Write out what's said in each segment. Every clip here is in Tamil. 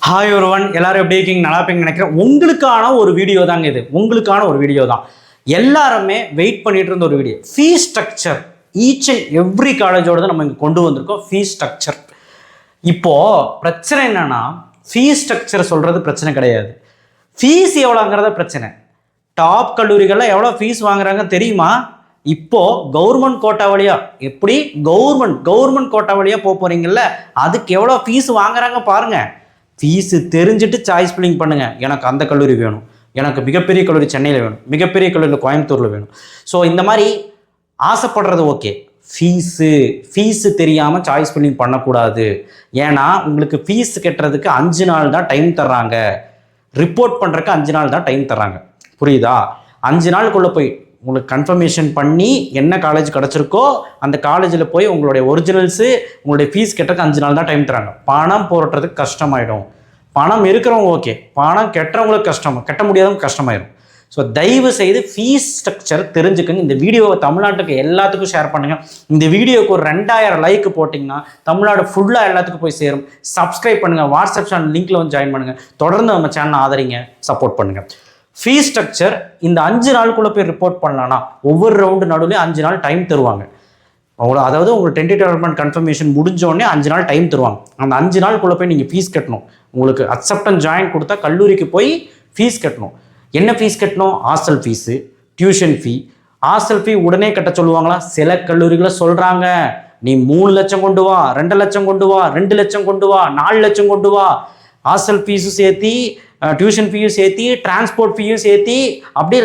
ஹாய் ஒருவன் எல்லாரும் எப்படி இருக்கீங்க? நல்லா இருப்பீங்கன்னு நினைக்கிறேன். உங்களுக்கான ஒரு வீடியோ தாங்க இது. உங்களுக்கான ஒரு வீடியோ தான். எல்லாருமே வெயிட் பண்ணிட்டு இருந்த ஒரு video. Fees structure each and every காலேஜோட தான் நம்ம இங்கே கொண்டு வந்திருக்கோம். Fees structure. இப்போது பிரச்சனை என்னன்னா, ஃபீஸ் ஸ்ட்ரக்சர் சொல்கிறது பிரச்சனை கிடையாது. ஃபீஸ் எவ்வளோங்கிறத பிரச்சனை. டாப் கல்லூரிகளில் எவ்வளோ ஃபீஸ் வாங்குறாங்க தெரியுமா? இப்போது கவர்மெண்ட் கோட்டா வழியாக எப்படி கவர்மெண்ட் கோட்டா வழியாக போக போகிறீங்கல்ல, அதுக்கு எவ்வளோ ஃபீஸ் வாங்குறாங்க பாருங்கள். ஃபீஸு தெரிஞ்சுட்டு சாய்ஸ் ஃபில்லிங் பண்ணுங்கள். எனக்கு அந்த கல்லூரி வேணும், எனக்கு மிகப்பெரிய கல்லூரி சென்னையில் வேணும், மிகப்பெரிய கல்லூரியில் கோயம்புத்தூரில் வேணும். ஸோ இந்த மாதிரி ஆசைப்படுறது ஓகே. ஃபீஸு தெரியாமல் சாய்ஸ் ஃபில்லிங் பண்ணக்கூடாது. ஏன்னா உங்களுக்கு ஃபீஸ் கட்டுறதுக்கு 5 நாள் தான் டைம் தர்றாங்க. ரிப்போர்ட் பண்ணுறதுக்கு 5 நாள் தான் டைம் தர்றாங்க. புரியுதா? 5 நாளுக்குள்ளே போய் உங்களுக்கு கன்ஃபர்மேஷன் பண்ணி என்ன காலேஜ் கிடச்சிருக்கோ அந்த காலேஜில் போய் உங்களுடைய ஒரிஜினல்ஸு உங்களுடைய ஃபீஸ் கட்டுறதுக்கு 5 நாள் தான் டைம் தராங்க. பணம் போடுறதுக்கு கஷ்டமாயிடும். பணம் இருக்கிறவங்க ஓகே, பணம் கட்டுறவங்களுக்கு கட்ட முடியாதவங்க கஷ்டமாயிடும். ஸோ தயவு செய்து ஃபீஸ் ஸ்ட்ரக்சர் தெரிஞ்சுக்கங்க. இந்த வீடியோவை தமிழ்நாட்டுக்கு எல்லாத்துக்கும் ஷேர் பண்ணுங்கள். இந்த வீடியோவுக்கு ஒரு 2000 லைக் போட்டிங்கன்னா தமிழ்நாடு ஃபுல்லாக எல்லாத்துக்கும் போய் சேரும். சப்ஸ்கிரைப் பண்ணுங்கள். வாட்ஸ்அப் சேனல் லிங்க்கில் வந்து ஜாயின் பண்ணுங்கள். தொடர்ந்து நம்ம சேனலை ஆதரிங்க, சப்போர்ட் பண்ணுங்கள். ஃபீஸ் ஸ்ட்ரக்சர் இந்த 5 நாளுக்குள்ளே போய் ரிப்போர்ட் பண்ணலான்னா ஒவ்வொரு ரவுண்டு நடுவுலேயும் 5 நாள் டைம் தருவாங்க. அதாவது உங்களுக்கு டென்டேட்டிவ் அலாட்மெண்ட் கன்ஃபர்மேஷன் முடிஞ்சோடனே 5 நாள் டைம் தருவாங்க. அந்த 5 நாளுக்குள்ளே போய் நீங்கள் ஃபீஸ் கட்டணும். உங்களுக்கு அக்செப்டன்ஸ் ஜாயின் கொடுத்தா கல்லூரிக்கு போய் ஃபீஸ் கட்டணும். என்ன ஃபீஸ் கட்டணும்? Hostel fees, tuition fee. Hostel ஃபீ உடனே கட்ட சொல்லுவாங்களா? சில கல்லூரிகளை சொல்கிறாங்க, நீ 3 லட்சம் கொண்டு வா, 2 லட்சம் கொண்டு வா, 2 லட்சம் கொண்டு வா, 4 லட்சம் கொண்டு வா. ஹாஸ்டல் ஃபீஸும் சேர்த்தி, டியூஷன் ஃபீயும் சேர்த்தி, டிரான்ஸ்போர்ட் ஃபீயும் சேர்த்தி அப்படியே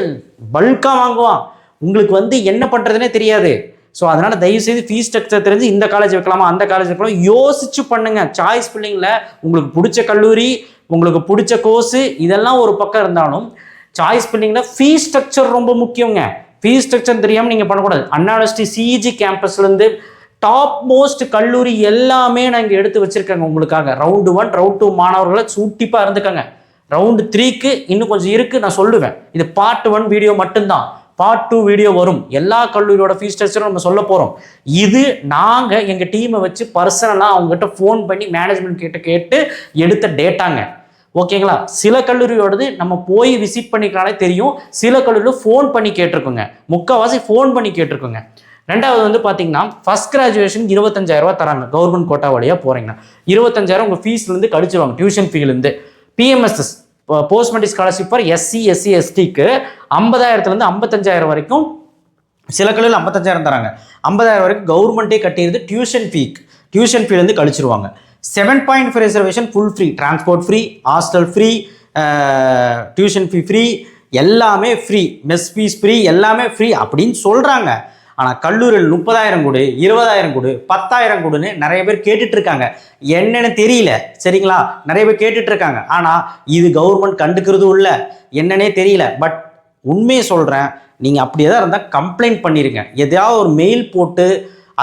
பல்காக வாங்குவான். உங்களுக்கு என்ன பண்ணுறதுனே தெரியாது. ஸோ அதனால் தயவுசெய்து ஃபீஸ் ஸ்ட்ரக்சர் தெரிஞ்சு இந்த காலேஜ் வைக்கலாமா, அந்த காலேஜ் வைக்கலாமா யோசிச்சு பண்ணுங்கள். சாய்ஸ் ஃபில்லிங்கில் உங்களுக்கு பிடிச்ச கல்லூரி, உங்களுக்கு பிடிச்ச கோர்ஸு இதெல்லாம் ஒரு பக்கம் இருந்தாலும் சாய்ஸ் ஃபில்லிங்கில் ஃபீஸ் ஸ்ட்ரக்சர் ரொம்ப முக்கியங்க. ஃபீஸ் ஸ்ட்ரக்சர் தெரியாமல் நீங்கள் பண்ணக்கூடாது. அண்ணா யூனிவர்சிட்டி சிஇஜி கேம்பஸ்லேருந்து டாப் மோஸ்ட் கல்லூரி எல்லாமே நான் இங்கே எடுத்து வச்சுருக்கேங்க உங்களுக்காக. ரவுண்டு 1 ரவுண்ட் 2 மாணவர்களை சூட்டிப்பாக இருந்துக்கங்க. ரவுண்டு 3க்கு இன்னும் கொஞ்சம் இருக்குது, நான் சொல்லுவேன். இது பார்ட் 1 வீடியோ மட்டும்தான். பார்ட் 2 வீடியோ வரும். எல்லா கல்லூரியோட ஃபீஸ் ஸ்ட்ரக்சரும் நம்ம சொல்ல போகிறோம். இது நாங்கள் எங்கள் டீமை வச்சு பர்சனலாக அவங்ககிட்ட ஃபோன் பண்ணி மேனேஜ்மெண்ட் கிட்ட கேட்டு எடுத்த டேட்டாங்க. ஓகேங்களா? சில கல்லூரியோடது நம்ம போய் விசிட் பண்ணிக்கலானே தெரியும். சில கல்லூரியில் ஃபோன் பண்ணி கேட்டிருக்கோங்க. முக்கால்வாசி ஃபோன் பண்ணி கேட்டிருக்கோங்க. ரெண்டாவது பார்த்தீங்கன்னா ஃபர்ஸ்ட் கிராஜுவேஷன் 25,000 ரூபா தராங்க. கவர்மெண்ட் கோட்டா வழியாக போகிறீங்கன்னா 25,000 உங்கள் ஃபீஸ்லேருந்து கழிச்சுவாங்க. டியூஷன் ஃபீலேருந்து. PMSS post matric scholarship for SC எஸ்டிக்கு 50,000 55,000 வரைக்கும் சில கல்லூரியில் 55,000 தராங்க. 50,000 வரைக்கும் கவர்மெண்ட்டே கட்டிடுது. டியூஷன் ஃபீலேருந்து கழிச்சிருவாங்க. 7.5 reservation full free. Transport free, hostel free, tuition fee free, எல்லாமே ஃப்ரீ. மெஸ் ஃபீஸ் ஃப்ரீ, எல்லாமே ஃப்ரீ அப்படின்னு சொல்கிறாங்க. ஆனால் கல்லூரியில் 30,000 கொடு, 20,000 கொடு, 10,000 கொடுன்னு நிறைய பேர் கேட்டுட்டு இருக்காங்க. என்னன்னு தெரியல, சரிங்களா? நிறைய பேர் கேட்டுட்டு இருக்காங்க. ஆனால் இது கவர்மெண்ட் கண்டுக்கிறதும் இல்லை, என்னன்னே தெரியல. பட் உண்மையை சொல்கிறேன், நீங்கள் அப்படியே தான் இருந்தால் கம்ப்ளைண்ட் பண்ணிடுங்க. எதையாவது ஒரு மெயில் போட்டு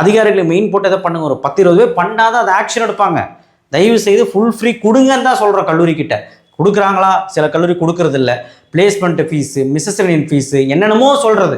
அதிகாரிகளை மெயின் போட்டு எதை பண்ணுங்க. ஒரு 10-20 பேர் பண்ணாதான் அதை ஆக்ஷன் எடுப்பாங்க. தயவு செய்து ஃபுல் ஃப்ரீ கொடுங்கன்னு தான் சொல்கிறோம். கல்லூரிக்கிட்ட கொடுக்குறாங்களா? சில கல்லூரி கொடுக்கறது இல்லை. பிளேஸ்மெண்ட் ஃபீஸு, மிஸ்செலேனியஸ் ஃபீஸு, என்னென்னமோ சொல்கிறது.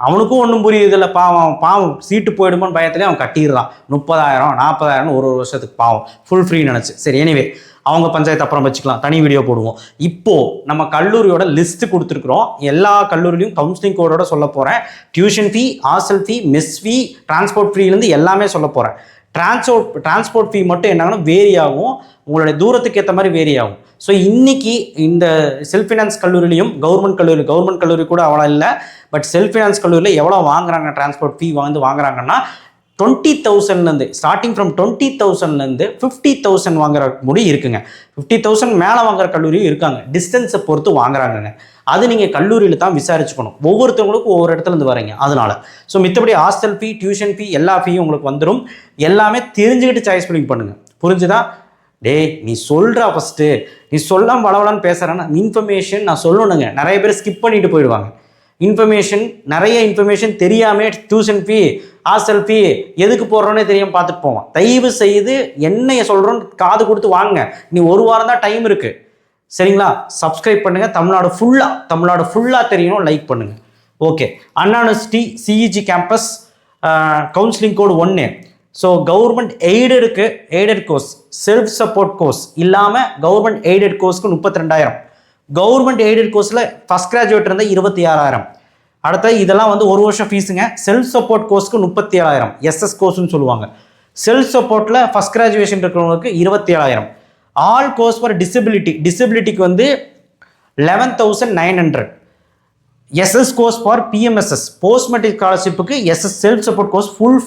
அவனுக்கும் ஒன்றும் புரியுது இல்லை. பாவம் சீட்டு போயிடுமோன்னு பயத்துலேயே அவன் கட்டிடுறான். 30,000 40,000 ஒரு வருஷத்துக்கு பாவம் ஃபுல் ஃப்ரீ நினச்சி. சரி, எனிவே அவங்க பஞ்சாயத்து அப்புறம் வச்சுக்கலாம், தனி வீடியோ போடுவோம். இப்போது நம்ம கல்லூரியோட லிஸ்ட்டு கொடுத்துருக்குறோம். எல்லா கல்லூரிலையும் கவுன்சிலிங் கோடோட சொல்ல போகிறேன். Tuition fee, hostel fee, mess fee, transport ஃபீலேருந்து எல்லாமே சொல்ல போகிறேன். டிரான்ஸ்போர்ட் ஃபீ மட்டும் என்னன்னா வேரி ஆகும், உங்களுடைய தூரத்துக்கு ஏற்ற மாதிரி வேரி ஆகும். ஸோ இன்றைக்கி இந்த செல்ஃப் ஃபினான்ஸ் கல்லூரிலையும் கவர்மெண்ட் கல்லூரி கூட அவ்வளோ இல்லை. பட் செல்ஃப் ஃபினான்ஸ் கல்லூரியில் எவ்வளோ வாங்குறாங்க டிரான்ஸ்போர்ட் ஃபீ வாங்குறாங்கன்னா 20,000 ஸ்டார்டிங் ஃப்ரம் 20,000 50,000 வாங்குற முடி இருக்குங்க. 50,000 மேலே வாங்குற கல்லூரியும் இருக்காங்க. டிஸ்டன்ஸை பொறுத்து வாங்குறாங்கங்க. அது நீங்கள் கல்லூரியில் தான் விசாரிச்சுக்கணும். ஒவ்வொருத்தவங்களுக்கும் ஒவ்வொரு இடத்துலேருந்து வரீங்க, அதனால். ஸோ மித்தபடி ஹாஸ்டல் ஃபீ, டியூஷன் ஃபீ, எல்லா ஃபீயும் உங்களுக்கு வந்துடும். எல்லாமே தெரிஞ்சுக்கிட்டு சாய்ஸ் ஃபில்லிங் பண்ணுங்கள். புரிஞ்சுதா? டேய், நீ சொல்கிறா ஃபஸ்ட்டு, நீ சொல்லாமல் வளவலான்னு பேசுகிறேன்னா இன்ஃபர்மேஷன் நான் சொல்லணுங்க. நிறைய பேர் ஸ்கிப் பண்ணிட்டு போயிடுவாங்க. நிறைய இன்ஃபர்மேஷன் தெரியாமல் டியூஷன் ஃபீ, ஹாஸ்டல் ஃபீ எதுக்கு போடுறோன்னே தெரியாமல் பார்த்துட்டு போவான். தயவு செய்து என்னைய சொல்கிறோன்னு காது கொடுத்து வாங்க. நீ ஒரு வாரம் தான் டைம் இருக்குது, சரிங்களா? சப்ஸ்கிரைப் பண்ணுங்கள். தமிழ்நாடு ஃபுல்லாக தெரியணும், லைக் பண்ணுங்கள். Okay. Anna University CEG campus counselling code 1 so government aided course self support course இல்லாமல் கவர்மெண்ட் எய்டட் கோர்ஸ்க்கு 32,000. கவர்மெண்ட் எய்டட் கோர்ஸில் ஃபஸ்ட் கிராஜுவேட் இருந்தால் 26,000. அடுத்தது இதெல்லாம் வந்து ஒரு வருஷம் ஃபீஸுங்க. செல்ஃப் சப்போர்ட் கோர்ஸ்க்கு 37,000 எஸ்எஸ் கோர்ஸ்னு சொல்லுவாங்க. செல்ஃப் சப்போர்ட்டில் ஃபஸ்ட் கிராஜுவேஷன் இருக்கிறவங்களுக்கு 27,000. ஆல் கோர்ஸ் ஃபார் டிசபிலிட்டிக்கு வந்து 11,900. SS course for PMSS post matric ஸ்காலர்ஷிப்புக்கு SS self support course full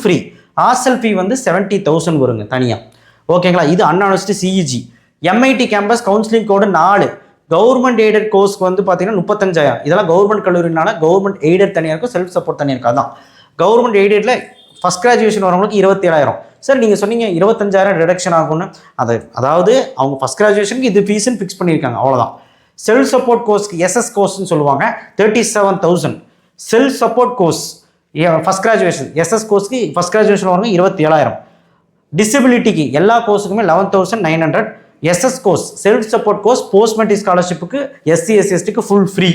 free. Hostel fee வந்து 70,000 வருங்க தனியாக. ஓகேங்களா? இது Anna University CEG. MIT campus counselling code 4. Government aided கோர்ஸ்க்கு வந்து பார்த்தீங்கன்னா 35,000. இதெல்லாம் கவர்மெண்ட் கல்லூரினால கவர்மெண்ட் எய்டட் தனியாக இருக்கும், செல்ஃப் சப்போர்ட் தனியாக இருக்கும். அதான் கவர்மெண்ட் எய்டடில் ஃபஸ்ட் கிராஜுவேஷன் வரவங்களுக்கு 27,000. சார் நீங்கள் சொன்னீங்க 25,000 ரிடக்ஷன் ஆகும்னு. அதாவது அவங்க ஃபஸ்ட் கிராஜுவேஷனுக்கு இது ஃபீஸ்ன்னு ஃபிக்ஸ் பண்ணியிருக்காங்க, அவ்வளோதான். செல்ஃப் சப்போர்ட் கோர்ஸ்க்கு எஸ்எஸ் கோர்ஸ்ன்னு சொல்லுவாங்க 37,000. Self support course first graduation SS கோர்ஸ்க்கு ஃபஸ்ட் கிராஜுவேஷன் வரவங்க 27,000. டிசபிலிட்டிக்கு எல்லா கோர்ஸுக்குமே 11,900. SS course self support course post matric ஸ்காலர்ஷிப்புக்கு எஸ்சி எஸ்சிஎஸ்டிக்கு ஃபுல் ஃப்ரீ.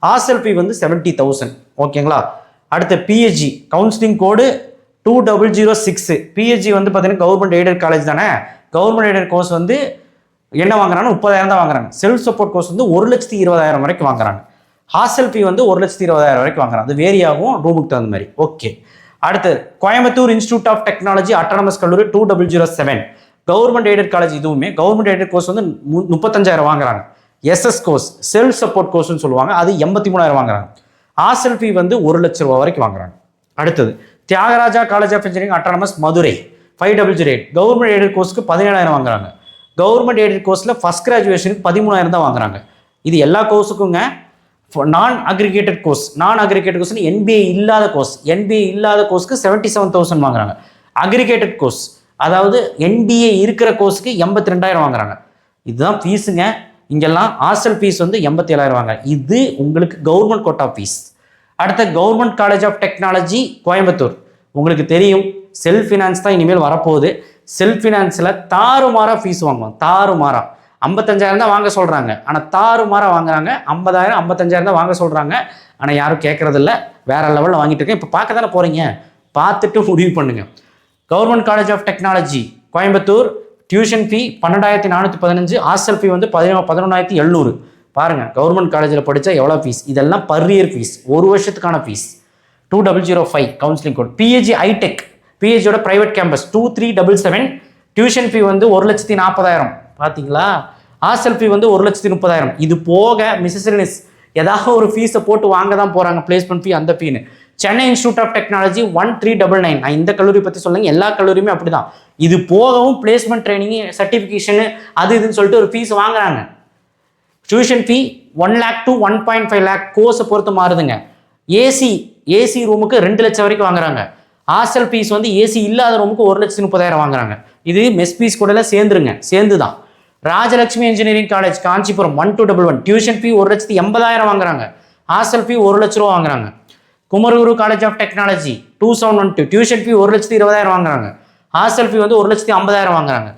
ஹாஸ்டல் ஃபீ வந்து 70,000. ஓகேங்களா? அடுத்த பிஹெச்டி கவுன்சிலிங் கோடு 2006. பிஹெச்டி வந்து பார்த்தீங்கன்னா கவர்மெண்ட் எய்டட் காலேஜ் தானே. கவர்மெண்ட் எய்டட் கோர்ஸ் வந்து என்ன வாங்குறாங்கன்னா 30,000 தான் வாங்குறாங்க. செல்ஃப் சப்போர்ட் கோர்ஸ் வந்து 1,20,000 வரைக்கும் வாங்குறாங்க. ஹாஸ்டல் ஃபீ வந்து 1,20,000 வரைக்கும் வாங்குறாங்க. அது வேரி ஆகும் ரூமுக்கு தகுந்த மாதிரி. ஓகே. அடுத்து Coimbatore Institute of Technology autonomous கல்லூரி 2007. Government aided college. இதுவுமே கவர்மெண்ட் எய்டட் கோர்ஸ் வந்து 35,000 வாங்குறாங்க. எஸ்எஸ் கோர்ஸ் செல்ஃப் சப்போர்ட் கோர்ஸ்னு சொல்லுவாங்க, அது 83,000 வாங்குறாங்க. ஹாஸ்டல் ஃபீ வந்து 1,00,000 வரைக்கும் வாங்குறாங்க. அடுத்தது Thiagaraja College of Engineering autonomous Madurai 500. Government aided கோர்ஸ்க்கு 17,000 வாங்குறாங்க. கவர்மெண்ட் எய்டட் கோர்ஸில் ஃபஸ்ட் கிராஜுவேஷனுக்கு 13,000 தான் வாங்குறாங்க. இது எல்லா கோர்ஸுக்குங்க. நான் அக்ரிகேட்டட் கோர்ஸ் என்பிஏ இல்லாத கோர்ஸ்க்கு 77,000 வாங்குறாங்க. அக்ரிகேட்டட் கோர்ஸ் அதாவது என்பிஏ இருக்கிற கோர்ஸுக்கு 82,000 வாங்குறாங்க. இதுதான் ஃபீஸுங்க. இங்கெல்லாம் ஹாஸ்டல் ஃபீஸ் வந்து 87,000 வாங்குறாங்க. இது உங்களுக்கு கவர்மெண்ட் கோட்டா ஃபீஸ். அடுத்த Government college of Technology Coimbatore. உங்களுக்கு தெரியும் செல்ஃப் ஃபினான்ஸ் தான் இனிமேல் வரப்போகுது. செல்ஃப் ஃபினான்ஸில் தாறுமாறாக ஃபீஸ் வாங்குவாங்க. 55,000 தான் வாங்க சொல்கிறாங்க, ஆனால் தாறுமாறாக வாங்குறாங்க. 50,000 55,000 தான் வாங்க சொல்கிறாங்க, ஆனால் யாரும் கேட்குறதில்ல. வேறு லெவலில் வாங்கிட்டு இருக்கேன். இப்போ பார்க்க தானே போகிறீங்க, பார்த்துட்டு முடிவு பண்ணுங்கள். Government college of Technology Coimbatore tuition fee 12,415. Hostel fee வந்து 11,700. பாருங்கள் கவர்மெண்ட் காலேஜில் படித்தா எவ்வளோ ஃபீஸ். இதெல்லாம் பர் இயர் ஃபீஸ், ஒரு வருஷத்துக்கான ஃபீஸ். 2005 counselling code. பிஹெச்டி ஐடெக் பிஹெச்சியோட ப்ரைவேட் கேம்பஸ் 2377. டியூஷன் ஃபீ வந்து 1,40,000. பார்த்தீங்களா? ஹாஸ்டல் ஃபீ வந்து 1,30,000. இது போக மிஸ்ஸரினிஸ் ஏதாவது ஒரு ஃபீஸை போட்டு வாங்க தான் போகிறாங்க, பிளேஸ்மெண்ட் ஃபீ அந்த ஃபீன்னு. Chennai Institute of Technology 1399. நான் இந்த கல்லூரி பற்றி சொல்லுங்க, எல்லா கல்லூரியுமே அப்படி தான். இது போகவும் பிளேஸ்மெண்ட் ட்ரைனிங் சர்டிஃபிகேஷனு அது இதுன்னு சொல்லிட்டு ஒரு ஃபீஸ் வாங்குறாங்க. Tuition fee 1 lakh to 1.5 lakh கோர்ஸை பொறுத்து மாறுதுங்க. ஏசி ரூமுக்கு 2 லட்சம் வரைக்கும் வாங்குறாங்க. ஹாஸ்டல் ஃபீஸ் வந்து ஏசி இல்லாத ரூமுக்கு 1,30,000 வாங்குறாங்க. இது மெஸ் ஃபீஸ் கூட சேர்ந்து தான். Rajalakshmi Engineering College Kanchipuram 1211. Tuition fee 1,80,000 வாங்குறாங்க. ஹாஸ்டல் ஃபீ 1,00,000 வாங்குறாங்க. Kumaraguru College of Technology 2712. Tuition ஃபீ 1,20,000 வாங்குறாங்க. ஹாஸ்டல் ஃபீ வந்து 1,50,000 வாங்குறாங்க.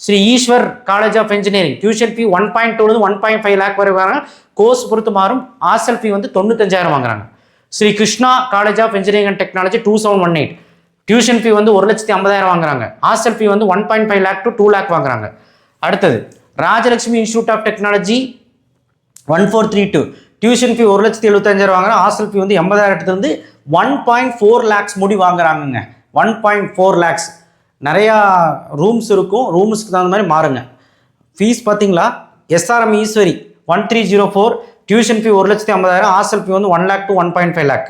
Sri Eswar College of engineering tuition fee 1.2 1.5 lakh வரை வாங்குறாங்க. கோர்ஸ் பொறுத்து மாறும். ஹாஸ்டல் ஃபீ வந்து 95,000 வாங்குறாங்க. Sri Krishna College of engineering and Technology 2718. Tuition fee வந்து 1,50,000 வாங்குறாங்க. ஹாஸ்டல் ஃபீ வந்து 1.5 lakh to 2 lakh வாங்குறாங்க. அடுத்தது Rajalakshmi Institute of Technology 1432. Tuition fee 1,75,000 வாங்குறாங்க. ஹாஸ்டல் ஃபீ வந்து 80,000 1.4 lakhs முடி வாங்குறாங்கங்க. 1.4 lakhs. நிறையா ரூம்ஸ் இருக்கும், ரூம்ஸ்க்கு தகுந்த மாதிரி மாறுங்க. ஃபீஸ் பார்த்தீங்களா? SRM Easwari 1304. Tuition fee 1,50,000. Hostel fee வந்து 1 lakh to 1.5 lakh.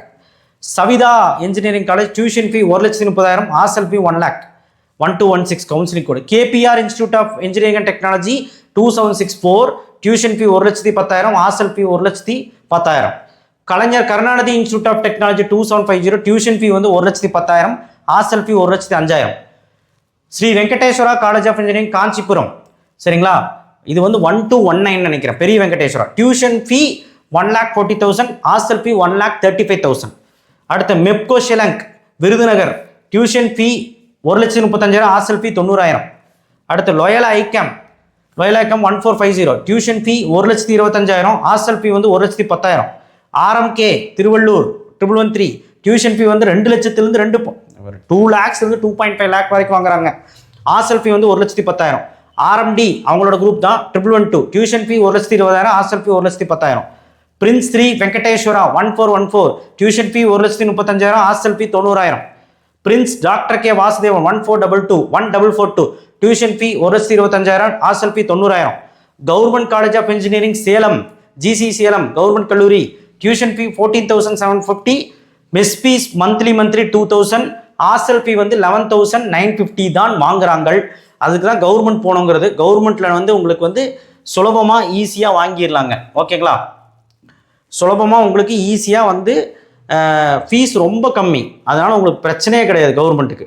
Saveetha Engineering College tuition fee 1,30,000. Hostel fee 1 lakh. 1216 counselling code. KPR Institute of engineering and Technology 2764. Tuition fee 1,10,000. Hostel fee 1,10,000. Kalaignar Karunanidhi Institute of Technology 2750. Tuition fee வந்து 1,10,000. Hostel fee 1,05,000. Sri Venkateswara college of Engineering Kanchipuram, சரிங்களா? இது வந்து 1219 நினைக்கிறேன், பெரிய Venkateswara. Tuition fee 1,40,000. Hostel fee 1,35,000. அடுத்த Mepco Schlenk Virudhunagar tuition fee 1,35,000. Hostel fee 90,000. அடுத்து லோயலா ஐகேம் 1450. டியூஷன் ஃபீ 1,25,000. ஹாஸ்டல் ஃபீ வந்து 1,10,000. ஆர்எம்கே திருவள்ளூர் 1113. டியூஷன் ஃபீ வந்து 2 லட்சத்திலிருந்து 2 lakhs இருந்து 2.5 lakh வரைக்கும் வாங்குறாங்க. ஹாஸ்டல் ஃபீ வந்து 1,10,000. RMD அவங்களோட குரூப் தான் 1112 tuition fee 1,20,000, hostel fee 1,10,000. Prince 3 Venkateswara 1414 tuition fee 1,35,000, hostel fee 90,000. Prince doctor K Vasudevan 1422 tuition fee 1,25,000, hostel fee 90,000. Government college of Engineering Salem GC Salem government கல்லூரி tuition fee 14,750, mess fees monthly 2,000, hostel fee வந்து 11,950 தான் வாங்குறாங்க. அதுக்கு தான் கவர்மெண்ட் போகணுங்கிறது. கவர்மெண்ட்டில் வந்து உங்களுக்கு வந்து சுலபமாக ஈஸியாக வாங்கிடலாங்க. ஓகேங்களா, சுலபமாக உங்களுக்கு ஈஸியாக வந்து ஃபீஸ் ரொம்ப கம்மி, அதனால் உங்களுக்கு பிரச்சனையே கிடையாது கவர்மெண்ட்டுக்கு.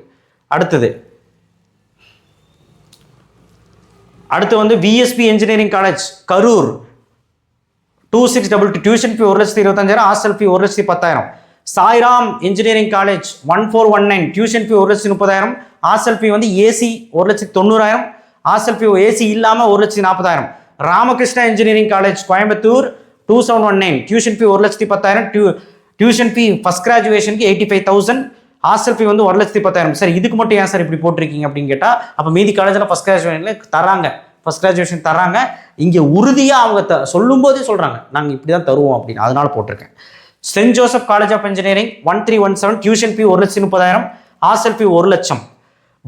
அடுத்து வந்து VSP Engineering College Karur 2622 tuition ஃபீ 1,25,000, hostel fee 1,10,000. Sairam Engineering College 1419 tuition fee 1,30,000, hostel fee வந்து AC 1,90,000, ஹாஸ்டல் ஃபீ AC இல்லாமல் 1,40,000. Ramakrishna Engineering College Coimbatore 2719 tuition fee 1,10,000, tuition fee first கிராஜுவேஷனுக்கு 85,000, ஹாஸ்டல் ஃபீ வந்து 1,10,000. சார் இதுக்கு மட்டும் ஏன் சார் இப்படி போட்டிருக்கீங்க அப்படின்னு கேட்டால், அப்போ மீதி காலேஜில் ஃபஸ்ட் கிராஜுவேஷனில் தராங்க, ஃபஸ்ட் கிராஜுவேஷன் தராங்க. இங்கே உறுதியாக அவங்க சொல்லும் போதே சொல்கிறாங்க நாங்கள் இப்படி தான் தருவோம் அப்படின்னு, அதனால போட்டிருக்கேன். Saint Joseph College of Engineering 1317 tuition fee 1,30,000, hostel fee 1,00,000.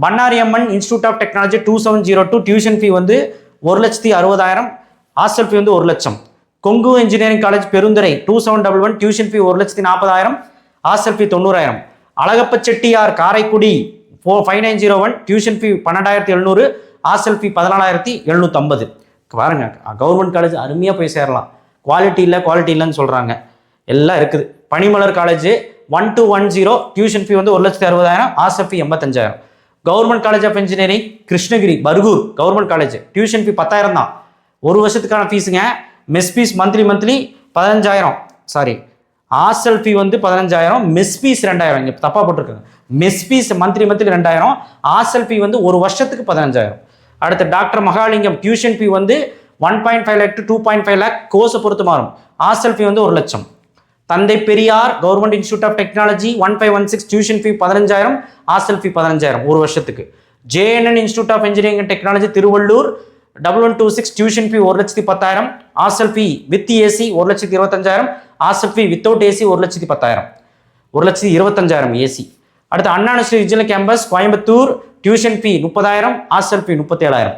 Bannari Amman Institute of Technology 2702 tuition fee வந்து 1,60,000, ஹாஸ்டல் ஃபீ வந்து 1,00,000. Kongu Engineering College Perundurai 2711 tuition fee 1,40,000, hostel fee 90,000. Alagappa Chettiar Karaikudi 5901 tuition fee 12,700, hostel fee 14,750. பாருங்க, கவர்மெண்ட் காலேஜ் அருமையாக போய் சேரலாம். குவாலிட்டி இல்லைன்னு சொல்கிறாங்க, எல்லாம் இருக்குது. பனிமலர் காலேஜ் 1210 டியூஷன் ஃபீ வந்து 1,60,000, hostel fee 85,000. Government college of Engineering Krishnagiri Bargur government college tuition fee 10,000 தான், ஒரு வருஷத்துக்கான ஃபீஸுங்க. Mess fees monthly 15,000, sorry hostel fee வந்து 15,000, மெஸ் ஃபீஸ் 2,000. இங்கே தப்பாக போட்டிருக்காங்க. Mess fees monthly 2,000, hostel fee வந்து ஒரு வருஷத்துக்கு 15,000. அடுத்து டாக்டர் மகாலிங்கம் டியூஷன் ஃபீ வந்து 1.5 lakh to 2.5 lakh கோர்ஸை பொறுத்து மாறும், ஹாஸ்டல் ஃபீ வந்து 1,00,000. தந்தை Periyar Government Institute of Technology 1516 tuition fee 15,000, hostel fee 15,000 ஒரு வருஷத்துக்கு. JNN Institute of engineering and Technology Tiruvallur 1126 tuition fee 1,10,000, hostel fee with AC 1,25,000, hostel fee without AC 1,10,000, 1,25,000 AC. அடுத்து Anna university regional campus Coimbatore tuition fee 30,000, hostel fee 37,000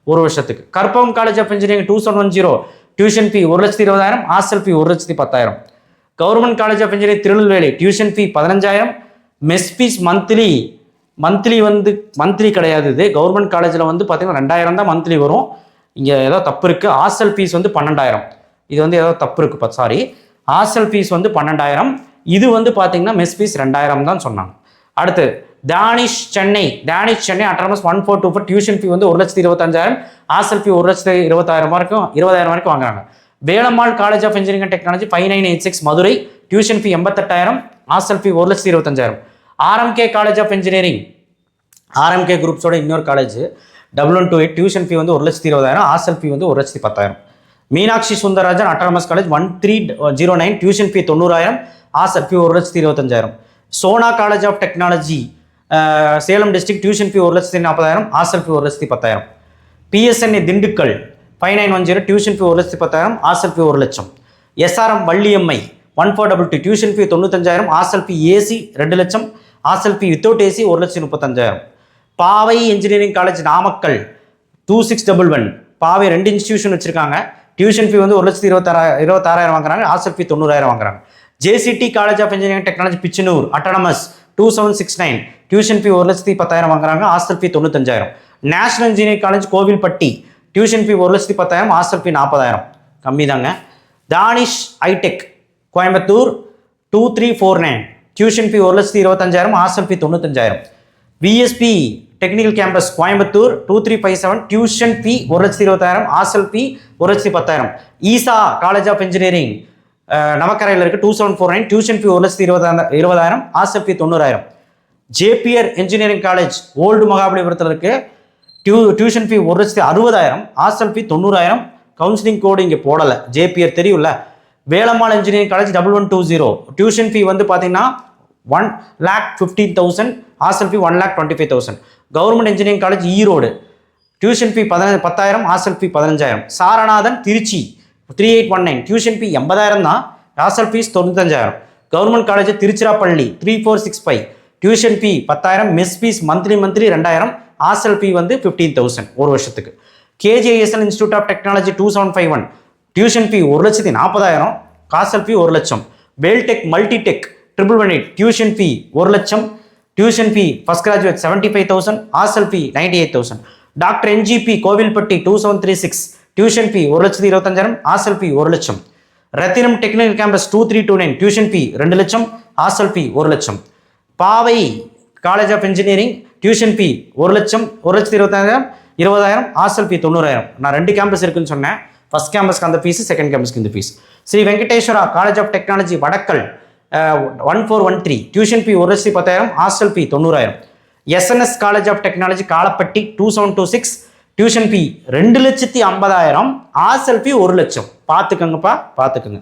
ஒரு வருஷத்துக்கு. Karpagam College of Engineering 2710 tuition fee 1,20,000, hostel fee 1,10,000. Government college of engineering Tirunelveli tuition fee 15,000, mess fees monthly வந்து மந்த்லி கிடையாது, இது கவர்மெண்ட் காலேஜில் வந்து பார்த்தீங்கன்னா 2,000 தான் மந்த்லி வரும். இங்கே ஏதோ தப்பு இருக்குது. ஹாஸ்டல் ஃபீஸ் வந்து 12,000, இது வந்து ஏதோ தப்பு இருக்குது, சாரி. ஹாஸ்டல் ஃபீஸ் வந்து 12,000, இது வந்து பார்த்தீங்கன்னா மெஸ் ஃபீஸ் 2,000 தான் சொன்னாங்க. அடுத்து Dhanish Chennai autonomous 1424 tuition fee வந்து 1,25,000, ஹாஸ்டல் ஃபீ 1,20,000 வரைக்கும் வாங்குறாங்க. Velammal College of engineering and Technology 5986 Madurai tuition fee 88,000, hostel fee 1,25,000. RMK College of Engineering RMK குரூப்ஸோட இன்னொரு காலேஜ் 1128 டியூஷன் ஃபீ வந்து 1,20,000, ஹாஸ்டல் ஃபீ வந்து 1,10,000. Meenakshi Sundararajan autonomous college 1309 tuition fee 90,000, hostel fee 1,20,000. Sona College of Technology Salem district tuition fee 1,40,000, hostel fee 1,10,000. PSNA Dindigul 5910 tuition fee 1,10,000, hostel fee 1,00,000. SRM Valliammai 1422 tuition fee 95,000, hostel fee AC 2,00,000, hostel fee without AC 1,35,000. பாவை இன்ஜினியரிங் காலேஜ் நாமக்கல் 2611 பாவை 2 இன்ஸ்டியூஷன் வச்சிருக்காங்க. டியூஷன் ஃபீ வந்து 1,26,000 வாங்குறாங்க, ஹாஸ்டல் ஃபீ 90,000 வாங்குறாங்க. JCT College of Engineering Technology Pichanur autonomous 2769 tuition fee 1,10,000 வாங்குறாங்க, hostel fee 95,000. National Engineering College Kovilpatti tuition fee 1,10,000, hostel fee 40,000, கம்மி தாங்க. தானிஷ் ஐடெக் கோயம்புத்தூர் 2349 டியூஷன் ஃபீ 1,25,000, hostel fee 95,000. VSP technical campus Coimbatore 2357 டியூஷன் ஃபீ 1,20,000, hostel fee 1,10,000. Easa College of Engineering நவக்கரையில் இருக்குது 2749 டியூஷன் ஃபீ 1,20,000, hostel fee 90,000. JPR Engineering College old மகாபலிபுரத்தில் இருக்குது tuition fee 1,60,000, hostel fee 90,000. Counselling code இங்கே போடலை, JPR தெரியும்ல. Velammal engineering college 1120 tuition fee வந்து பார்த்தீங்கன்னா 1,15,000, hostel fee 1,25,000. Government engineering college Erode tuition fee 10,000, hostel fee 15,000. Saranathan Trichy 3819, tuition fee 80,000 தான், hostel fees 95,000. Government college Tiruchirappalli 3465, tuition fee 10,000, mess fees monthly 2,000, hostel fee வந்து 15,000 ஒரு வருஷத்துக்கு. KJSL institute of technology 2751, tuition fee 1,40,000, hostel fee 1,00,000. Veltech Multitech 118, tuition fee 1,00,000, tuition fee first graduate 75,000, hostel fee 98,000. Doctor NGP Kovilpatti 2736, tuition fee 1,25,000, hostel fee 1,00,000. Rathinam technical campus 2329, tuition fee 2,00,000, hostel fee 1,00,000. Paavai college of engineering tuition fee 1,00,000, 1,25,000, 20,000, hostel fee 90,000. நான் 2 கேம்பஸ் இருக்குன்னு சொன்னேன். ஃபர்ஸ்ட் கேம்பஸ்க்கு அந்த ஃபீஸ், செகண்ட் கேம்பஸ்க்கு இந்த fees. Sri Venkateswara college of technology Vadakkal 1413, tuition fee 1,10,000, hostel fee 90,000. SNS college of technology Kalapatti 2726, tuition fee 2,50,000, hostel fee 1,00,000. பார்த்துக்கோங்கப்பா, பார்த்துக்கோங்க.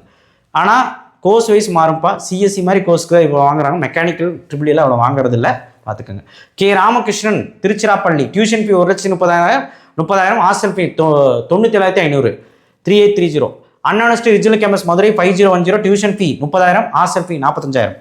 ஆனால் கோர்ஸ் வைஸ் மாறும்ப்பா. சிஎஸ்சி மாதிரி கோர்ஸ்க்கு தான் இப்போ வாங்குறாங்க. மெக்கானிக்கல் ட்ரிபிள் அவ்வளோ வாங்குறது இல்லை, பார்த்துக்கோங்க. K Ramakrishnan Tiruchirappalli, tuition fee 1,30,000, hostel fee 97,500, 3830. Anna university regional campus Madurai 5010, tuition fee 30,000, hostel fee 45,000.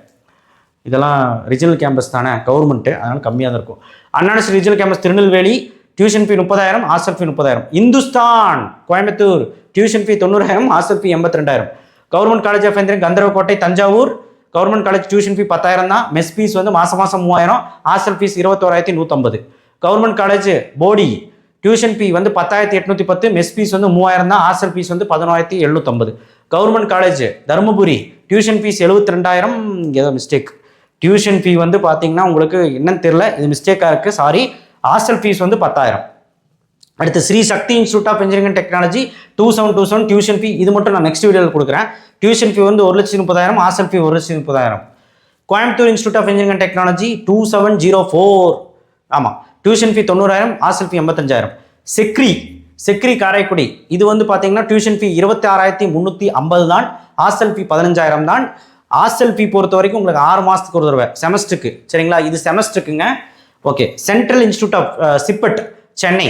இதெல்லாம் ரிஜினல் கேம்பஸ் தானே, கவர்மெண்ட்டு, அதனால் கம்மியாக தான் இருக்கும். Anna university regional campus Tirunelveli, tuition fee 30,000, hostel fee 30,000. Hindusthan Coimbatore, tuition fee 90,000, hostel fee 82,000. Government college of engineering Kandarvakottai Thanjavur, government college tuition fee 10,000 தான், மெஸ் ஃபீஸ் வந்து மாதம் 3,000, hostel fees 21,150. Government college Bodi tuition fee வந்து 10,810, மெஸ் ஃபீஸ் வந்து 3,000 தான், ஹாஸ்டல் ஃபீஸ் வந்து 11,750. Government college Dharmapuri tuition fees 72,000, ஏதோ மிஸ்டேக். டியூஷன் ஃபீ வந்து பார்த்தீங்கன்னா உங்களுக்கு என்னன்னு தெரியல, இது மிஸ்டேக்காக இருக்குது, சாரி. ஹாஸ்டல் ஃபீஸ் வந்து 10,000. அடுத்து Sri Sakthi institute of engineering and technology 2727, tuition fee இது மட்டும் நான் நெக்ஸ்ட் வீடியோவில் கொடுக்குறேன். டியூஷன் ஃபீ வந்து 1,30,000, hostel fee 1,30,000. Coimbatore Institute of engineering and Technology 2704, ஆமாம், டியூஷன் ஃபீ 90,000, ஹாஸ்டல் ஃபீ 85,000. செக்ரி காரைக்குடி இது வந்து பார்த்தீங்கன்னா டியூஷன் ஃபீ 26,350 தான், ஹாஸ்டல் ஃபீ 15,000 தான். ஹாஸ்டல் ஃபீ பொறுத்த வரைக்கும் உங்களுக்கு 6 மாதத்துக்கு ஒரு தடவை, செமஸ்டருக்கு, சரிங்களா? இது செமஸ்டருக்குங்க. Okay. Central institute of CIPET Chennai,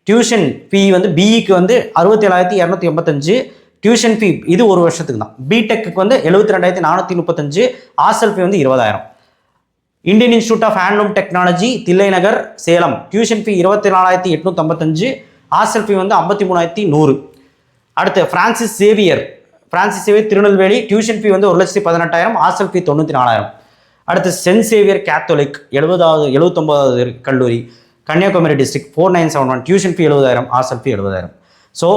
tuition fee வந்து பிஇக்கு வந்து 67,285, டியூஷன் ஃபீ இது ஒரு வருஷத்துக்கு தான். பிடெக்கு வந்து 72,435, ஹாஸ்டல் ஃபீ வந்து 20,000. Indian Institute of Handloom Technology Thillainagar Salem, tuition fee 24,855, hostel fee வந்து 53,100. அடுத்து Francis Xavier Tirunelveli, tuition fee வந்து 1,18,000, ஹாஸ்டல் ஃபீ 94,000. அடுத்து சென்ட் சேவியர் கேத்தோலிக் 79வது கல்லூரி Kanyakumari district 4971, tuition fee 70,000, hostel fee 70,000. So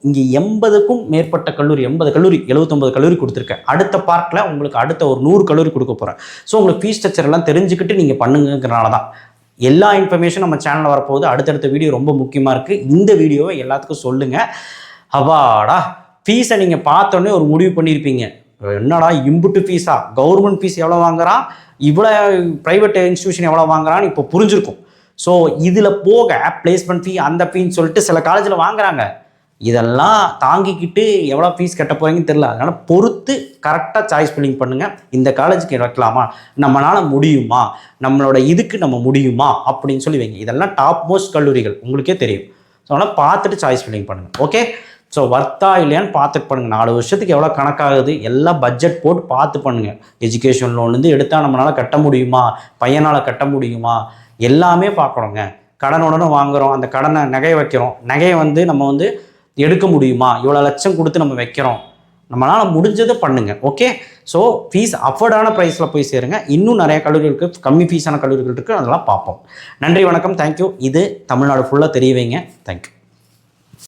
இங்கே 80க்கும் மேற்பட்ட கல்லூரி, 80 கல்லூரி, 79 கல்லூரி கொடுத்துருக்கேன். அடுத்த பார்ட்டில் உங்களுக்கு அடுத்த ஒரு 100 கல்லூரி கொடுக்க போகிறேன். ஸோ உங்களுக்கு ஃபீஸ் ஸ்ட்ரக்சர் எல்லாம் தெரிஞ்சுக்கிட்டு நீங்கள் பண்ணுங்கிறனால தான் எல்லா இன்ஃபர்மேஷன் நம்ம சேனலில் வரப்போகுது. அடுத்தடுத்த வீடியோ ரொம்ப முக்கியமாக இருக்குது. இந்த வீடியோவை எல்லாத்துக்கும் சொல்லுங்கள். அவாடா ஃபீஸை நீங்கள் பார்த்தோன்னே ஒரு முடிவு பண்ணியிருப்பீங்க, என்னடா இம்புட்டு ஃபீஸா, கவர்மெண்ட் ஃபீஸ் எவ்வளோ வாங்குறான், இவ்வளோ ப்ரைவேட் இன்ஸ்டியூஷன் எவ்வளோ வாங்குறான்னு இப்போ புரிஞ்சிருக்கும். ஸோ இதில் போக பிளேஸ்மெண்ட் ஃபீ அந்த ஃபீன்னு சொல்லிட்டு சில காலேஜில் வாங்குறாங்க. இதெல்லாம் தாங்கிக்கிட்டு எவ்வளோ ஃபீஸ் கட்ட போகிறீங்கன்னு தெரியல. அதனால் பொறுத்து கரெக்டாக சாய்ஸ் ஃபில்லிங் பண்ணுங்கள். இந்த காலேஜுக்கு வைக்கலாமா, நம்மளால் முடியுமா, நம்மளோட இதுக்கு நம்ம முடியுமா அப்படின்னு சொல்லி வைங்க. இதெல்லாம் டாப் மோஸ்ட் கல்லூரிகள், உங்களுக்கே தெரியும். ஸோ அதனால் பார்த்துட்டு சாய்ஸ் ஃபில்லிங் பண்ணுங்கள். ஓகே. ஸோ வர்த்தா இல்லையான்னு பார்த்துட்டு பண்ணுங்கள். 4 வருஷத்துக்கு எவ்வளோ கணக்காகுது எல்லாம் பட்ஜெட் போட்டு பார்த்து பண்ணுங்கள். எஜுகேஷன் லோன்லேருந்து எடுத்தால் நம்மளால் கட்ட முடியுமா, பையனால் கட்ட முடியுமா, எல்லாமே பார்க்கணுங்க. கடனுடனே வாங்குகிறோம், அந்த கடனை நகையை வைக்கிறோம், நகையை வந்து நம்ம வந்து எடுக்க முடியுமா, இவ்வளோ லட்சம் கொடுத்து நம்ம வைக்கிறோம், நம்மளால் முடிஞ்சதை பண்ணுங்கள். ஓகே. ஸோ ஃபீஸ் அஃபோர்டான ப்ரைஸில் போய் சேருங்க. இன்னும் நிறைய கல்லூரிகள் இருக்குது, கம்மி ஃபீஸான கல்லூரிகள் இருக்குது, அதெல்லாம் பார்ப்போம். நன்றி, வணக்கம், தேங்க்யூ. இது தமிழ்நாடு ஃபுல்லாக தெரிய வைங்க. தேங்க்யூ.